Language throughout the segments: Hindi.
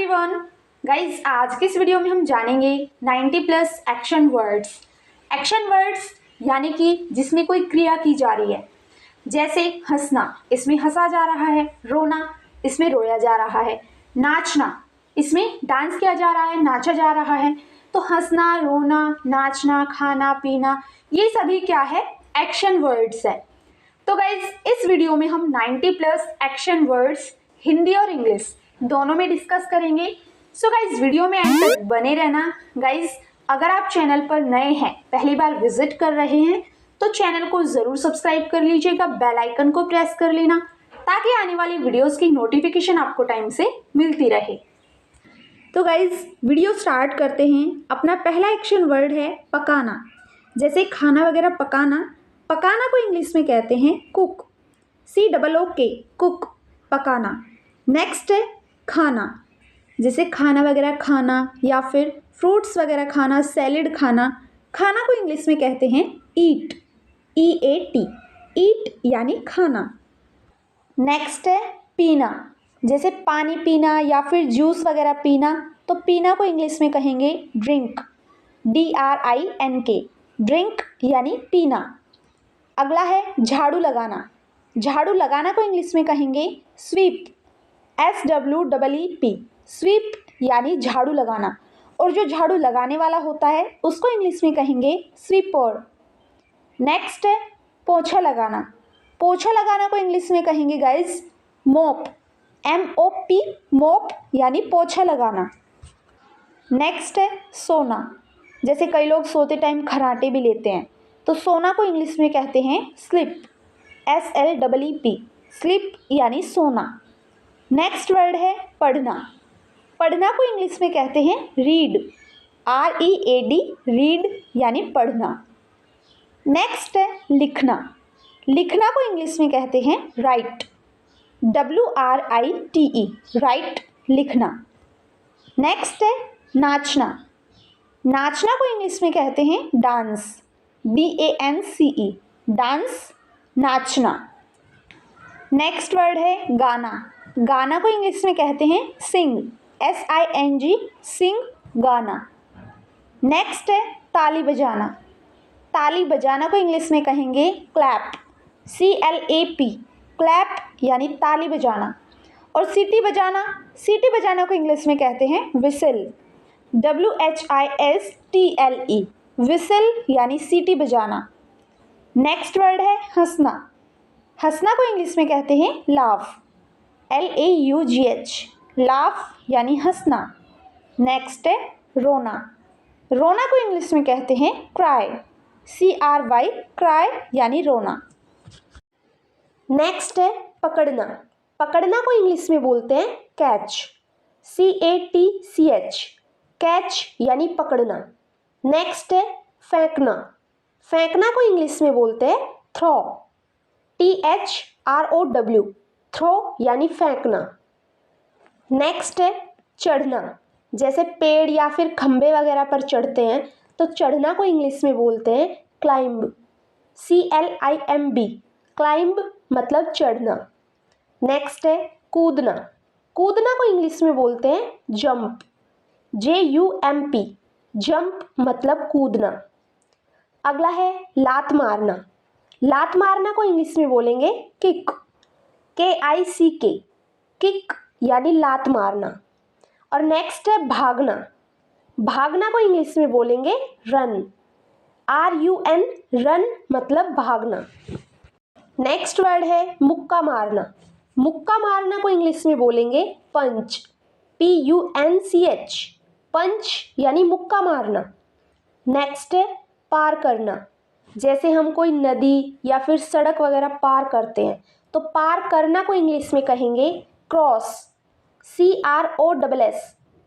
एवरीवन गाइज, आज की इस वीडियो में हम जानेंगे 90 plus action words. Action words यानी कि जिसमें कोई क्रिया की जा रही है, जैसे हंसना, इसमें हंसा जा रहा है। रोना, इसमें रोया जा रहा है। नाचना, इसमें डांस किया जा रहा है, नाचा जा रहा है। तो हंसना, रोना, नाचना, खाना पीना, ये सभी क्या है? एक्शन वर्ड्स है। तो गाइज, इस वीडियो में हम 90 प्लस एक्शन वर्ड्स हिंदी और इंग्लिश दोनों में डिस्कस करेंगे। सो गाइज, वीडियो में एंड तक बने रहना। गाइज, अगर आप चैनल पर नए हैं, पहली बार विजिट कर रहे हैं, तो चैनल को ज़रूर सब्सक्राइब कर लीजिएगा, बेल आइकन को प्रेस कर लेना ताकि आने वाली वीडियोस की नोटिफिकेशन आपको टाइम से मिलती रहे। तो गाइज, वीडियो स्टार्ट करते हैं। अपना पहला एक्शन वर्ड है पकाना। जैसे खाना वगैरह पकाना, पकाना को इंग्लिश में कहते हैं कुक, COOK, कुक, पकाना। नेक्स्ट है खाना। जैसे खाना वगैरह खाना या फिर फ्रूट्स वगैरह खाना, सैलेड खाना, खाना को इंग्लिश में कहते हैं ईट, EAT, ईट यानी खाना। नेक्स्ट है पीना। जैसे पानी पीना या फिर जूस वगैरह पीना, तो पीना को इंग्लिश में कहेंगे ड्रिंक, DRINK, ड्रिंक यानी पीना। अगला है झाड़ू लगाना। झाड़ू लगाना को इंग्लिश में कहेंगे स्वीप, SWEEP, स्वीप यानी झाड़ू लगाना। और जो झाड़ू लगाने वाला होता है उसको इंग्लिश में कहेंगे स्वीपर। नेक्स्ट है पोछा लगाना। पोछा लगाना को इंग्लिश में कहेंगे गाइज मोप, MOP, मोप यानी पोछा लगाना। नेक्स्ट है सोना। जैसे कई लोग सोते टाइम खर्राटे भी लेते हैं, तो सोना को इंग्लिश में कहते हैं स्लिप, SLEEP, स्लिप यानी सोना। नेक्स्ट वर्ड है पढ़ना। पढ़ना को इंग्लिश में कहते हैं रीड, READ, रीड यानी पढ़ना। नेक्स्ट है लिखना। लिखना को इंग्लिश में कहते हैं राइट, WRITE, राइट, लिखना। नेक्स्ट है नाचना। नाचना को इंग्लिश में कहते हैं डांस, DANCE, डांस, नाचना। नेक्स्ट वर्ड है गाना। गाना को इंग्लिश में कहते हैं सिंग, SING, सिंग, गाना। नेक्स्ट है ताली बजाना। ताली बजाना को इंग्लिश में कहेंगे क्लैप, CLAP, क्लैप यानी ताली बजाना। और सीटी बजाना, सीटी बजाना को इंग्लिश में कहते हैं विसल, WHISTLE, विसल यानी सीटी बजाना। नेक्स्ट वर्ड है हंसना। हंसना को इंग्लिश में कहते हैं लाफ, LAUGH, लाफ यानी हंसना। नेक्स्ट है रोना। रोना को इंग्लिश में कहते हैं क्राई, CRY, क्राई यानी रोना। नेक्स्ट है पकड़ना। पकड़ना को इंग्लिश में बोलते हैं कैच, CATCH, कैच यानी पकड़ना। नेक्स्ट है फेंकना। फेंकना को इंग्लिश में बोलते हैं थ्रो, THROW, थ्रो यानी फेंकना। नेक्स्ट है चढ़ना। जैसे पेड़ या फिर खंबे वगैरह पर चढ़ते हैं, तो चढ़ना को इंग्लिश में बोलते हैं क्लाइंब, CLIMB, क्लाइंब मतलब चढ़ना। नेक्स्ट है कूदना। कूदना को इंग्लिश में बोलते हैं जंप, JUMP, जंप मतलब कूदना। अगला है लात मारना। लात मारना को इंग्लिश में बोलेंगे किक, KICK, किक यानी लात मारना। और नेक्स्ट है भागना। भागना को इंग्लिश में बोलेंगे रन, RUN, रन मतलब भागना। नेक्स्ट वर्ड है मुक्का मारना। मुक्का मारना को इंग्लिश में बोलेंगे पंच, PUNCH, पंच यानी मुक्का मारना। नेक्स्ट है पार करना। जैसे हम कोई नदी या फिर सड़क वगैरह पार करते हैं, तो पार करना को इंग्लिश में कहेंगे क्रॉस, CROSS,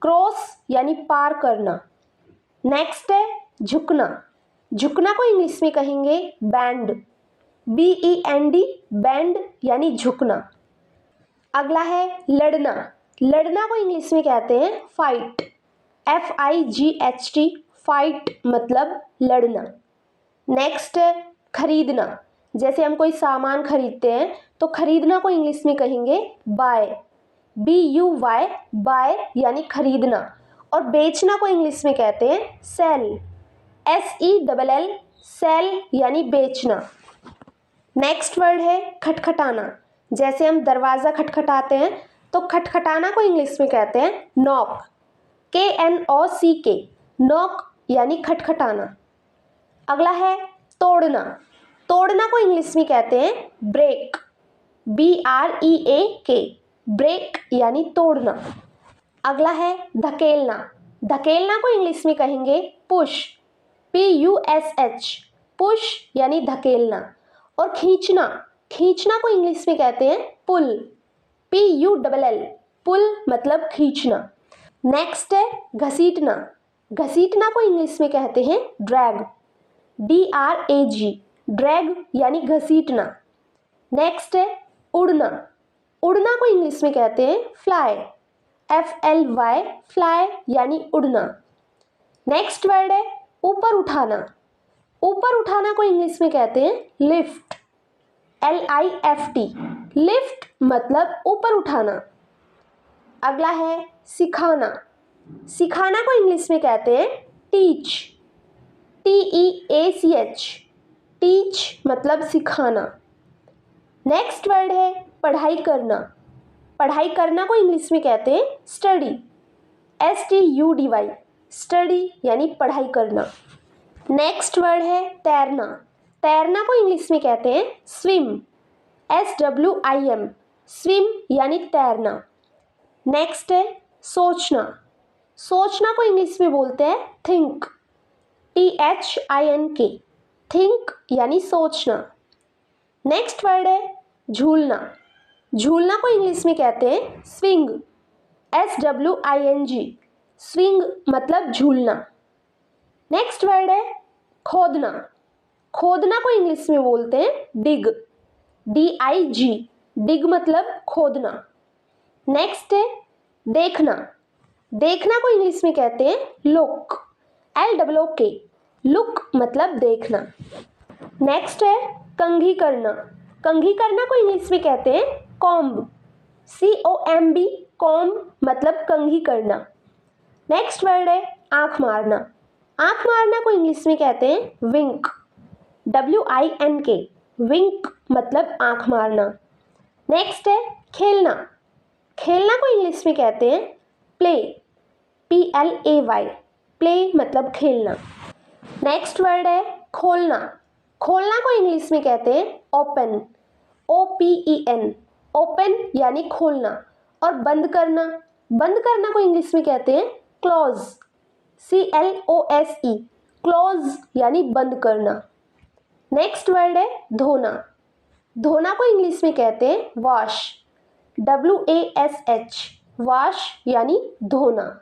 क्रॉस यानी पार करना। नेक्स्ट है झुकना। झुकना को इंग्लिश में कहेंगे बैंड, BEND, बैंड यानी झुकना। अगला है लड़ना। लड़ना को इंग्लिश में कहते हैं फाइट, FIGHT, फाइट मतलब लड़ना। नेक्स्ट है खरीदना। जैसे हम कोई सामान खरीदते हैं, तो खरीदना को इंग्लिश में कहेंगे बाय, BUY, बाय यानी खरीदना, और बेचना को इंग्लिश में कहते हैं सेल। SELL, सेल यानी बेचना। नेक्स्ट वर्ड है खटखटाना। जैसे हम दरवाज़ा खटखटाते हैं तो खटखटाना को इंग्लिश में कहते हैं नॉक। KNOCK, नॉक यानी खटखटाना। अगला है तोड़ना। तोड़ना को इंग्लिश में कहते हैं ब्रेक। BREAK, ब्रेक यानी तोड़ना। अगला है धकेलना। धकेलना को इंग्लिश में कहेंगे पुश। PUSH, पुश यानी धकेलना। और खींचना, खींचना को इंग्लिश में कहते हैं पुल। PULL, पुल मतलब खींचना। नेक्स्ट है घसीटना। घसीटना को इंग्लिश में कहते हैं ड्रैग। DRAG, ड्रैग यानी घसीटना। नेक्स्ट है उड़ना। उड़ना को इंग्लिश में कहते हैं फ्लाई। FLY, फ्लाई यानी उड़ना। नेक्स्ट वर्ड है ऊपर उठाना। ऊपर उठाना को इंग्लिश में कहते हैं लिफ्ट। LIFT, लिफ्ट मतलब ऊपर उठाना। अगला है सिखाना। सिखाना को इंग्लिश में कहते हैं टीच। TEACH, टीच मतलब सिखाना। नेक्स्ट वर्ड है पढ़ाई करना। पढ़ाई करना को इंग्लिश में कहते हैं स्टडी। STUDY, स्टडी यानी पढ़ाई करना। नेक्स्ट वर्ड है तैरना। तैरना को इंग्लिश में कहते हैं स्विम। SWIM, स्विम यानी तैरना। नेक्स्ट है सोचना। सोचना को इंग्लिश में बोलते हैं थिंक। THINK, थिंक यानी सोचना। नेक्स्ट वर्ड है झूलना। झूलना को इंग्लिश में कहते हैं स्विंग। SWING, स्विंग मतलब झूलना। नेक्स्ट वर्ड है खोदना। खोदना को इंग्लिश में बोलते हैं डिग। DIG, डिग मतलब खोदना। नेक्स्ट है देखना। देखना को इंग्लिश में कहते हैं लुक। LOOK, लुक मतलब देखना। नेक्स्ट है कंघी करना। कंघी करना को इंग्लिश में कहते हैं कॉम्ब। COMB, कॉम्ब मतलब कंघी करना। नेक्स्ट वर्ड है आंख मारना। आंख मारना को इंग्लिश में कहते हैं विंक। WINK, विंक मतलब आंख मारना। नेक्स्ट है खेलना। खेलना को इंग्लिश में कहते हैं प्ले। PLAY, प्ले मतलब खेलना। नेक्स्ट वर्ड है खोलना। खोलना को इंग्लिश में कहते हैं ओपन। OPEN, ओपन यानी खोलना। और बंद करना। बंद करना को इंग्लिश में कहते हैं क्लोज। CLOSE, क्लोज यानी बंद करना। नेक्स्ट वर्ड है धोना। धोना को इंग्लिश में कहते हैं वॉश। WASH, वॉश यानी धोना।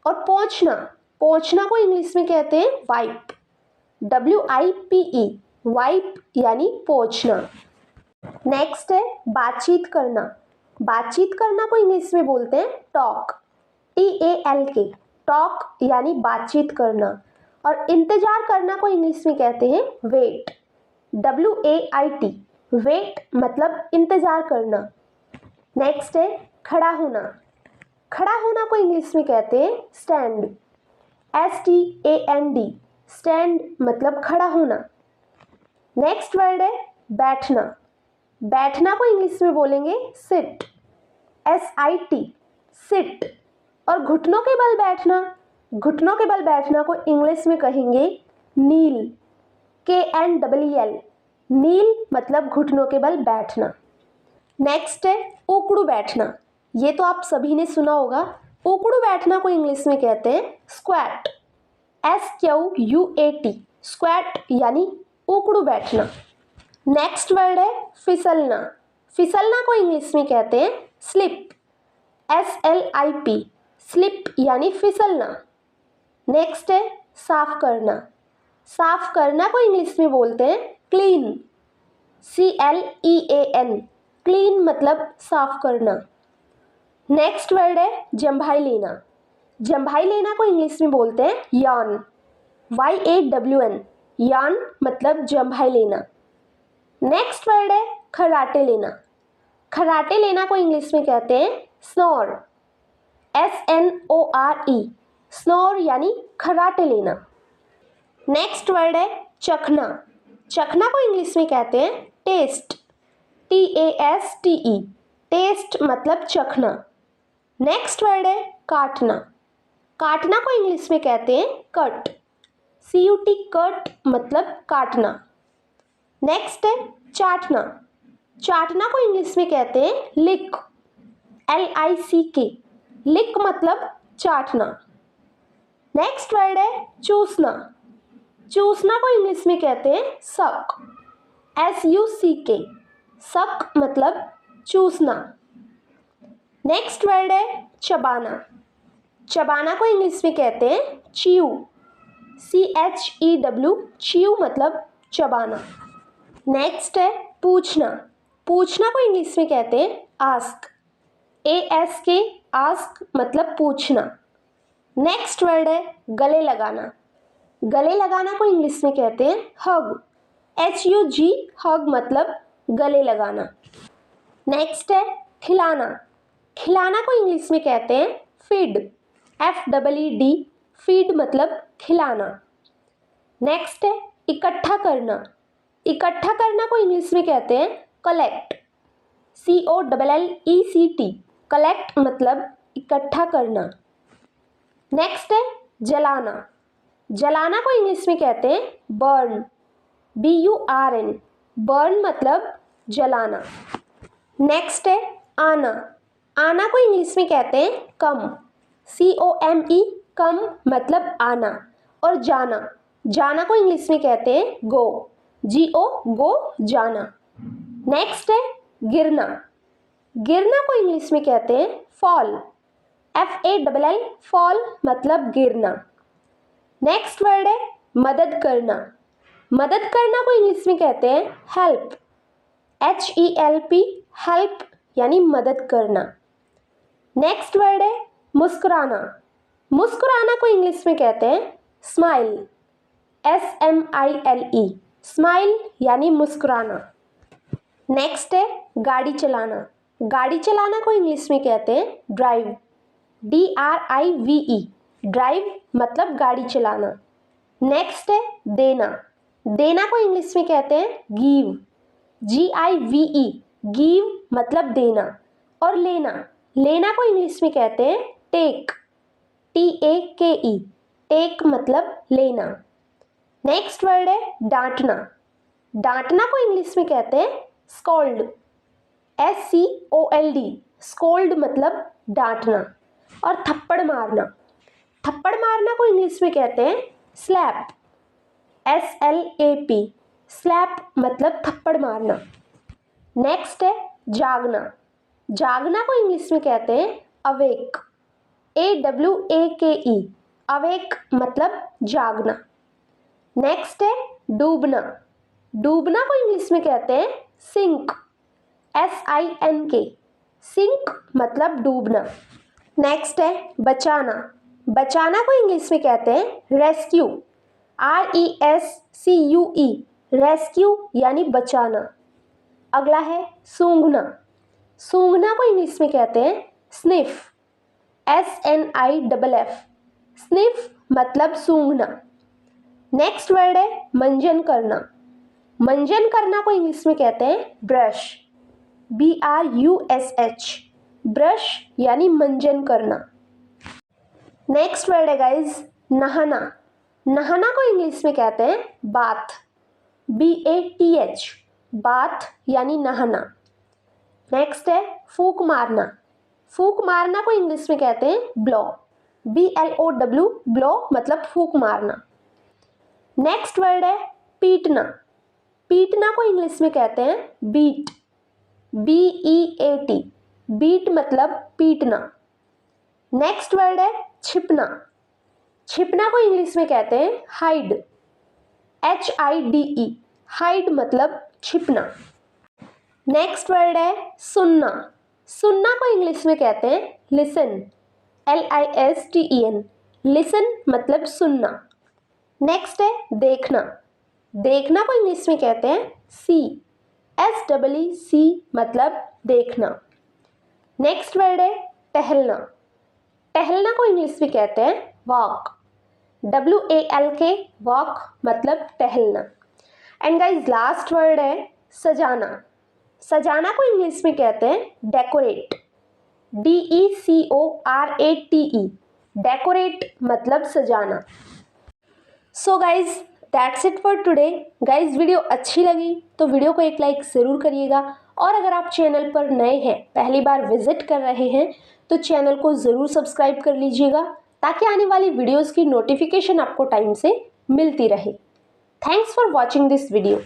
और पोंछना। पोंछना को इंग्लिश में कहते हैं वाइप। WIPE, वाइप यानी पोंछना। नेक्स्ट है बातचीत करना। बातचीत करना को इंग्लिश में बोलते हैं टॉक। TALK, टॉक यानी बातचीत करना। और इंतजार करना को इंग्लिश में कहते हैं वेट। WAIT, वेट मतलब इंतजार करना। नेक्स्ट है खड़ा होना। खड़ा होना को इंग्लिश में कहते हैं स्टैंड। STAND, स्टैंड मतलब खड़ा होना। नेक्स्ट वर्ड है बैठना। बैठना को इंग्लिश में बोलेंगे सिट। SIT, seat. और घुटनों के बल बैठना। घुटनों के बल बैठना को इंग्लिश में कहेंगे नील। KNEEL, नील मतलब घुटनों के बल बैठना। नेक्स्ट है उकड़ू बैठना। ये तो आप सभी ने सुना होगा। उकड़ू बैठना को इंग्लिश में कहते हैं स्क्वैट। SQUAT, स्क्वैट यानी उकड़ू बैठना। नेक्स्ट वर्ड है फिसलना। फिसलना को इंग्लिश में कहते हैं स्लिप। SLIP, स्लिप यानी फिसलना। नेक्स्ट है साफ करना। साफ करना को इंग्लिश में बोलते हैं क्लीन। CLEAN, क्लीन मतलब साफ करना। नेक्स्ट वर्ड है जम्भाई लेना। जम्भाई लेना को इंग्लिश में बोलते हैं यान। YAWN, यान मतलब जम्भाई लेना। नेक्स्ट वर्ड है खर्राटे लेना। खराटे लेना को इंग्लिश में कहते हैं स्नोर, SNORE, स्नोर यानी खराटे लेना। नेक्स्ट वर्ड है चखना। चखना को इंग्लिश में कहते हैं टेस्ट, TASTE, टेस्ट मतलब चखना। नेक्स्ट वर्ड है काटना। काटना को इंग्लिश में कहते हैं कट, CUT, कट मतलब काटना। नेक्स्ट है चाटना। चाटना को इंग्लिश में कहते हैं लिक, LICK, लिक मतलब चाटना। नेक्स्ट वर्ड है चूसना। चूसना को इंग्लिश में कहते हैं सक, SUCK, सक मतलब चूसना। नेक्स्ट वर्ड है चबाना। चबाना को इंग्लिश में कहते हैं च्यू, CHEW, च्यू मतलब चबाना। नेक्स्ट है पूछना। पूछना को इंग्लिश में कहते हैं आस्क, ASK, आस्क मतलब पूछना। नेक्स्ट वर्ड है गले लगाना। गले लगाना को इंग्लिश में कहते हैं हग, HUG, हग मतलब गले लगाना। नेक्स्ट है खिलाना। खिलाना को इंग्लिश में कहते हैं फीड, FEED, फीड मतलब खिलाना। नेक्स्ट है इकट्ठा करना। इकट्ठा करना को इंग्लिश में कहते हैं कलेक्ट, COLLECT, कलेक्ट मतलब इकट्ठा करना। नेक्स्ट है जलाना। जलाना को इंग्लिश में कहते हैं बर्न, BURN, बर्न मतलब जलाना। नेक्स्ट है आना। आना को इंग्लिश में कहते हैं कम, COME, कम मतलब आना। और जाना। जाना को इंग्लिश में कहते हैं गो, GO, गो जाना। नेक्स्ट है गिरना। गिरना को इंग्लिश में कहते हैं फॉल, FALL, फॉल मतलब गिरना। नेक्स्ट वर्ड है मदद करना। मदद करना को इंग्लिश में कहते हैं हेल्प, HELP, हेल्प यानी मदद करना। नेक्स्ट वर्ड है मुस्कुराना। मुस्कुराना को इंग्लिश में कहते हैं स्माइल, SMILE, स्माइल यानी मुस्कुराना। नेक्स्ट है गाड़ी चलाना। गाड़ी चलाना को इंग्लिश में कहते हैं ड्राइव, DRIVE, ड्राइव मतलब गाड़ी चलाना। नेक्स्ट है देना। देना को इंग्लिश में कहते हैं गिव, GIVE, गिव मतलब देना। और लेना। लेना को इंग्लिश में कहते हैं टेक, TAKE, टेक मतलब लेना। नेक्स्ट वर्ड है डांटना। डांटना को इंग्लिश में कहते हैं स्कॉल्ड, SCOLD, स्कॉल्ड मतलब डांटना। और थप्पड़ मारना। थप्पड़ मारना को इंग्लिश में कहते हैं स्लैप, SLAP, स्लैप मतलब थप्पड़ मारना। नेक्स्ट है जागना। जागना को इंग्लिश में कहते हैं अवेक, AWAKE, अवेक मतलब जागना। नेक्स्ट है डूबना। डूबना को इंग्लिश में कहते हैं सिंक, SINK, सिंक मतलब डूबना। नेक्स्ट है बचाना। बचाना को इंग्लिश में कहते हैं रेस्क्यू, RESCUE, रेस्क्यू यानी बचाना। अगला है सूंघना। सूंघना को इंग्लिश में कहते हैं स्निफ, SNIFF, स्निफ मतलब सूंघना। नेक्स्ट वर्ड है मंजन करना। मंजन करना को इंग्लिश में कहते हैं ब्रश, BRUSH, ब्रश यानी मंजन करना। नेक्स्ट वर्ड है गाइज नहाना। नहाना को इंग्लिश में कहते हैं बाथ, BATH, बाथ यानी नहाना। नेक्स्ट है फूक मारना। फूक मारना को इंग्लिश में कहते हैं ब्लो, BLOW, ब्लो मतलब फूक मारना। नेक्स्ट वर्ड है पीटना। पीटना को इंग्लिश में कहते हैं बीट, BEAT, बीट मतलब पीटना। नेक्स्ट वर्ड है छिपना। छिपना को इंग्लिश में कहते हैं हाइड, HIDE, हाइड मतलब छिपना। नेक्स्ट वर्ड है सुनना। सुनना को इंग्लिश में कहते हैं लिसन, LISTEN, लिसन मतलब सुनना। नेक्स्ट है देखना। देखना को इंग्लिश में कहते हैं सी, SEEC मतलब देखना। नेक्स्ट वर्ड है टहलना। टहलना को इंग्लिश में कहते हैं वॉक। WALK वॉक मतलब टहलना। एंड गाइज लास्ट वर्ड है सजाना। सजाना को इंग्लिश में कहते हैं डेकोरेट। DECORATE डेकोरेट मतलब सजाना। So guys that's it for today. Guys video अच्छी लगी तो वीडियो को एक लाइक ज़रूर करिएगा, और अगर आप चैनल पर नए हैं, पहली बार विजिट कर रहे हैं, तो चैनल को ज़रूर सब्सक्राइब कर लीजिएगा ताकि आने वाली वीडियोस की नोटिफिकेशन आपको टाइम से मिलती रहे। Thanks for watching this video.